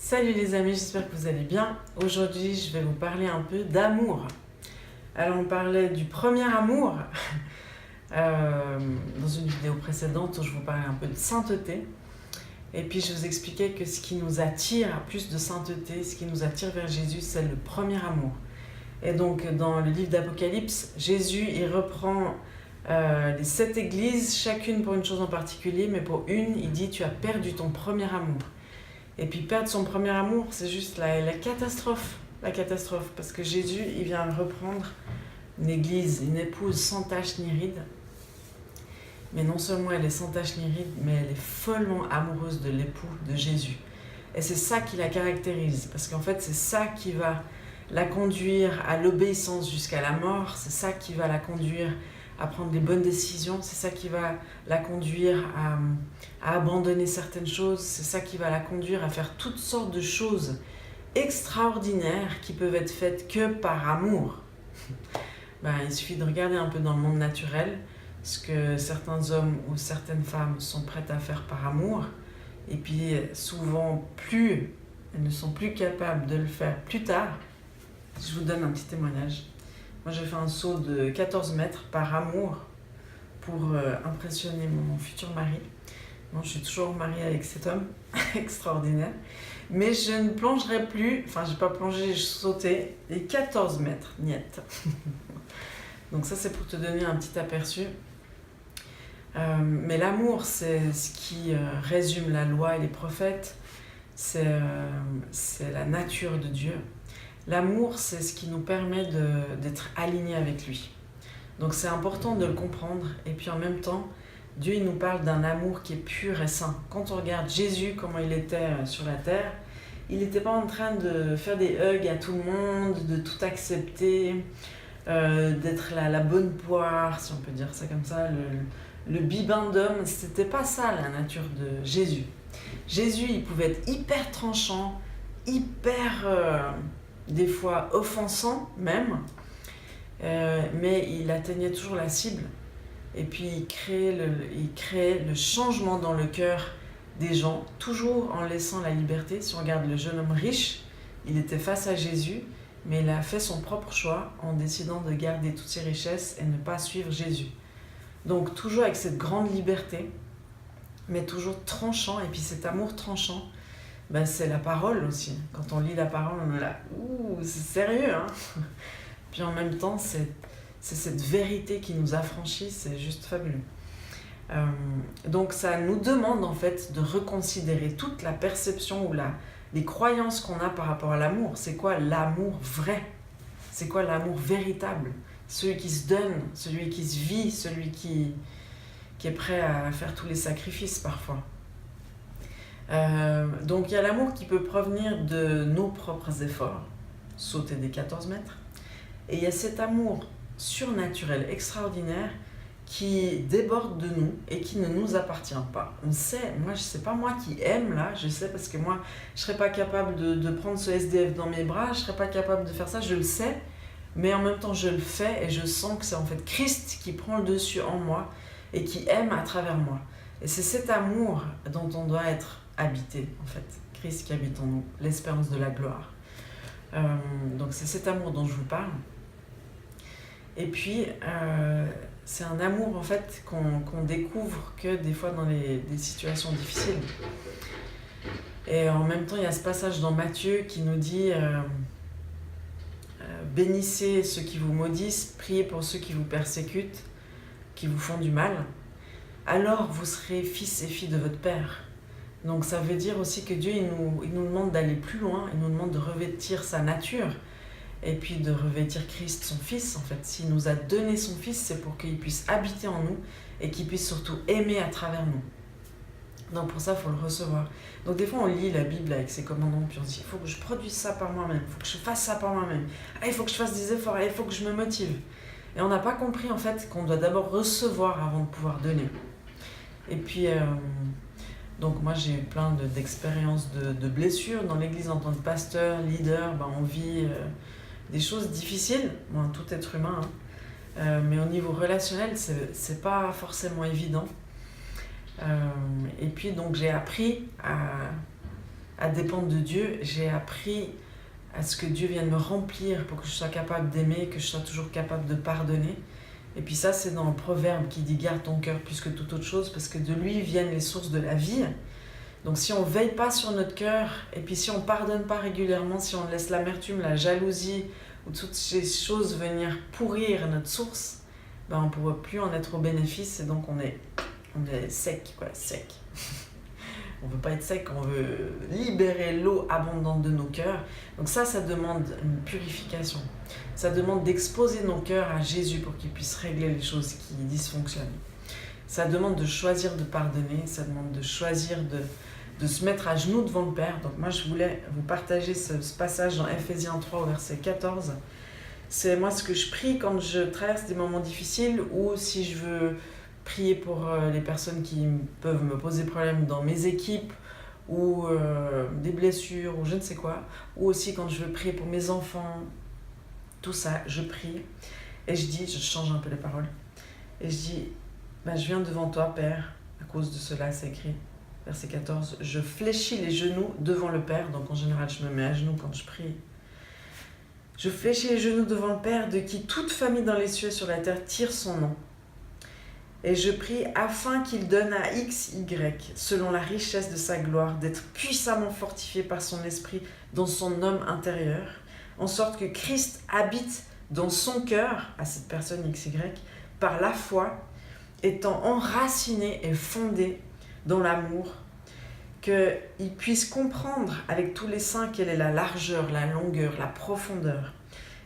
Salut les amis, j'espère que vous allez bien. Aujourd'hui, je vais vous parler un peu d'amour. Alors, on parlait du premier amour dans une vidéo précédente où je vous parlais un peu de sainteté. Et puis, je vous expliquais que ce qui nous attire à plus de sainteté, ce qui nous attire vers Jésus, c'est le premier amour. Et donc, dans le livre d'Apocalypse, Jésus, il reprend les 7 églises, chacune pour une chose en particulier, mais pour une, il dit « Tu as perdu ton premier amour ». Et puis perdre son premier amour, c'est juste la catastrophe. La catastrophe, parce que Jésus, il vient reprendre une église, une épouse sans tache ni ride. Mais non seulement elle est sans tache ni ride, mais elle est follement amoureuse de l'époux de Jésus. Et c'est ça qui la caractérise, parce qu'en fait, c'est ça qui va la conduire à l'obéissance jusqu'à la mort, c'est ça qui va la conduire à prendre les bonnes décisions, c'est ça qui va la conduire à abandonner certaines choses, c'est ça qui va la conduire à faire toutes sortes de choses extraordinaires qui peuvent être faites que par amour. Il suffit de regarder un peu dans le monde naturel ce que certains hommes ou certaines femmes sont prêtes à faire par amour, et puis souvent elles ne sont plus capables de le faire plus tard. Je vous donne un petit témoignage. Moi, j'ai fait un saut de 14 mètres par amour pour impressionner mon futur mari. Bon, je suis toujours mariée avec cet homme extraordinaire. Mais je ne plongerai plus, enfin, je n'ai pas plongé, je sautais les 14 mètres, niet. Donc ça, c'est pour te donner un petit aperçu. Mais l'amour, c'est ce qui résume la loi et les prophètes. C'est la nature de Dieu. L'amour, c'est ce qui nous permet d'être alignés avec lui. Donc c'est important de le comprendre. Et puis en même temps, Dieu il nous parle d'un amour qui est pur et saint. Quand on regarde Jésus, comment il était sur la terre, il n'était pas en train de faire des hugs à tout le monde, de tout accepter, d'être la bonne poire, si on peut dire ça comme ça, le bibin d'homme. C'était pas ça la nature de Jésus. Jésus, il pouvait être hyper tranchant, hyper... des fois offensant même, mais il atteignait toujours la cible. Et puis il créait le changement dans le cœur des gens, toujours en laissant la liberté. Si on regarde le jeune homme riche, il était face à Jésus, mais il a fait son propre choix en décidant de garder toutes ses richesses et ne pas suivre Jésus. Donc toujours avec cette grande liberté, mais toujours tranchant, et puis cet amour tranchant, c'est la parole aussi. Quand on lit la parole, on est là, c'est sérieux, hein. Puis en même temps, c'est cette vérité qui nous affranchit, c'est juste fabuleux. Donc ça nous demande en fait de reconsidérer toute la perception ou les croyances qu'on a par rapport à l'amour. C'est quoi l'amour vrai? C'est quoi l'amour véritable? Celui qui se donne, celui qui se vit, celui qui est prêt à faire tous les sacrifices parfois. Donc il y a l'amour qui peut provenir de nos propres efforts, sauter des 14 mètres, et il y a cet amour surnaturel, extraordinaire, qui déborde de nous et qui ne nous appartient pas. On sait, moi c'est pas moi qui aime là, je sais parce que moi je serais pas capable de prendre ce SDF dans mes bras, je serais pas capable de faire ça, je le sais, mais en même temps je le fais et je sens que c'est en fait Christ qui prend le dessus en moi et qui aime à travers moi. Et c'est cet amour dont on doit être habité, en fait. Christ qui habite en nous, l'espérance de la gloire. Donc c'est cet amour dont je vous parle. Et puis, c'est un amour, en fait, qu'on découvre que des fois dans des situations difficiles. Et en même temps, il y a ce passage dans Matthieu qui nous dit bénissez ceux qui vous maudissent, priez pour ceux qui vous persécutent, qui vous font du mal. Alors vous serez fils et filles de votre Père. Donc ça veut dire aussi que Dieu il nous demande d'aller plus loin, il nous demande de revêtir sa nature et puis de revêtir Christ, son Fils en fait. S'il nous a donné son Fils, c'est pour qu'il puisse habiter en nous et qu'il puisse surtout aimer à travers nous. Donc pour ça, il faut le recevoir. Donc des fois, on lit la Bible avec ses commandements, puis on se dit, il faut que je produise ça par moi-même, il faut que je fasse ça par moi-même, il faut que je fasse des efforts, il faut que je me motive. Et on n'a pas compris en fait qu'on doit d'abord recevoir avant de pouvoir donner. Et puis, donc moi j'ai eu plein d'expériences de blessures dans l'église en tant que pasteur, leader. On vit des choses difficiles, tout être humain, hein. Mais au niveau relationnel, c'est pas forcément évident. Et puis donc j'ai appris à dépendre de Dieu, j'ai appris à ce que Dieu vienne me remplir pour que je sois capable d'aimer, que je sois toujours capable de pardonner. Et puis ça, c'est dans le proverbe qui dit « Garde ton cœur plus que toute autre chose » parce que de lui viennent les sources de la vie. Donc si on ne veille pas sur notre cœur, et puis si on ne pardonne pas régulièrement, si on laisse l'amertume, la jalousie ou toutes ces choses venir pourrir notre source, ben on ne pourra plus en être au bénéfice et donc on est sec, quoi, sec. On ne veut pas être sec, on veut libérer l'eau abondante de nos cœurs. Donc ça demande une purification. Ça demande d'exposer nos cœurs à Jésus pour qu'il puisse régler les choses qui dysfonctionnent. Ça demande de choisir de pardonner, ça demande de choisir de se mettre à genoux devant le Père. Donc moi, je voulais vous partager ce passage dans Ephésiens 3 au verset 14. C'est moi ce que je prie quand je traverse des moments difficiles ou si je veux prier pour les personnes qui peuvent me poser problème dans mes équipes ou des blessures ou je ne sais quoi, ou aussi quand je veux prier pour mes enfants, tout ça, je prie et je change un peu les paroles et je dis, je viens devant toi Père, à cause de cela c'est écrit, verset 14, je fléchis les genoux devant le Père, donc en général je me mets à genoux quand je prie. Je fléchis les genoux devant le Père de qui toute famille dans les cieux et sur la terre tire son nom. Et je prie afin qu'il donne à XY, selon la richesse de sa gloire, d'être puissamment fortifié par son esprit dans son homme intérieur, en sorte que Christ habite dans son cœur, à cette personne XY, par la foi, étant enraciné et fondé dans l'amour, qu'il puisse comprendre avec tous les saints quelle est la largeur, la longueur, la profondeur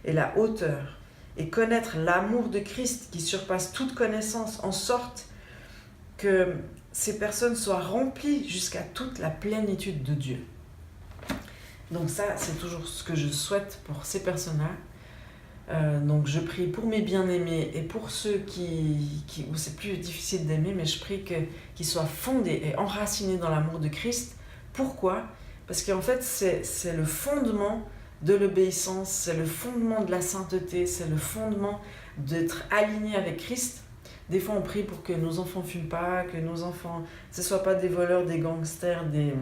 et la hauteur, et connaître l'amour de Christ qui surpasse toute connaissance, en sorte que ces personnes soient remplies jusqu'à toute la plénitude de Dieu. Donc ça, c'est toujours ce que je souhaite pour ces personnes-là. Donc je prie pour mes bien-aimés et pour ceux où c'est plus difficile d'aimer, mais je prie qu'ils soient fondés et enracinés dans l'amour de Christ. Pourquoi ? Parce qu'en fait, c'est le fondement de l'obéissance, c'est le fondement de la sainteté, c'est le fondement d'être aligné avec Christ. Des fois, on prie pour que nos enfants ne fument pas, que nos enfants ne soient pas des voleurs, des gangsters, des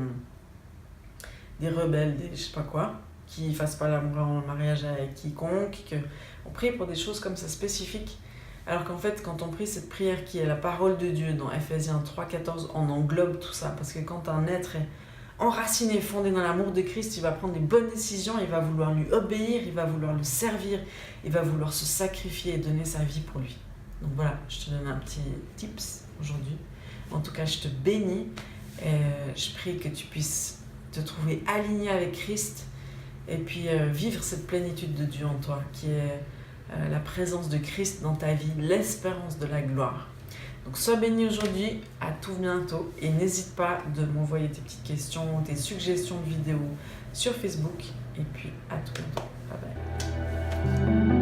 rebelles, des je sais pas quoi, qui ne fassent pas l'amour en mariage avec quiconque. On prie pour des choses comme ça spécifiques. Alors qu'en fait, quand on prie cette prière qui est la parole de Dieu dans Ephésiens 3,14, on englobe tout ça. Parce que quand un être est enraciné, fondé dans l'amour de Christ, il va prendre des bonnes décisions, il va vouloir lui obéir, il va vouloir le servir, il va vouloir se sacrifier et donner sa vie pour lui. Donc voilà, je te donne un petit tips aujourd'hui. En tout cas, je te bénis et je prie que tu puisses te trouver aligné avec Christ et puis vivre cette plénitude de Dieu en toi, qui est la présence de Christ dans ta vie, l'espérance de la gloire. Donc sois béni aujourd'hui, à tout bientôt et n'hésite pas de m'envoyer tes petites questions, tes suggestions de vidéos sur Facebook et puis à tout bientôt. Bye bye.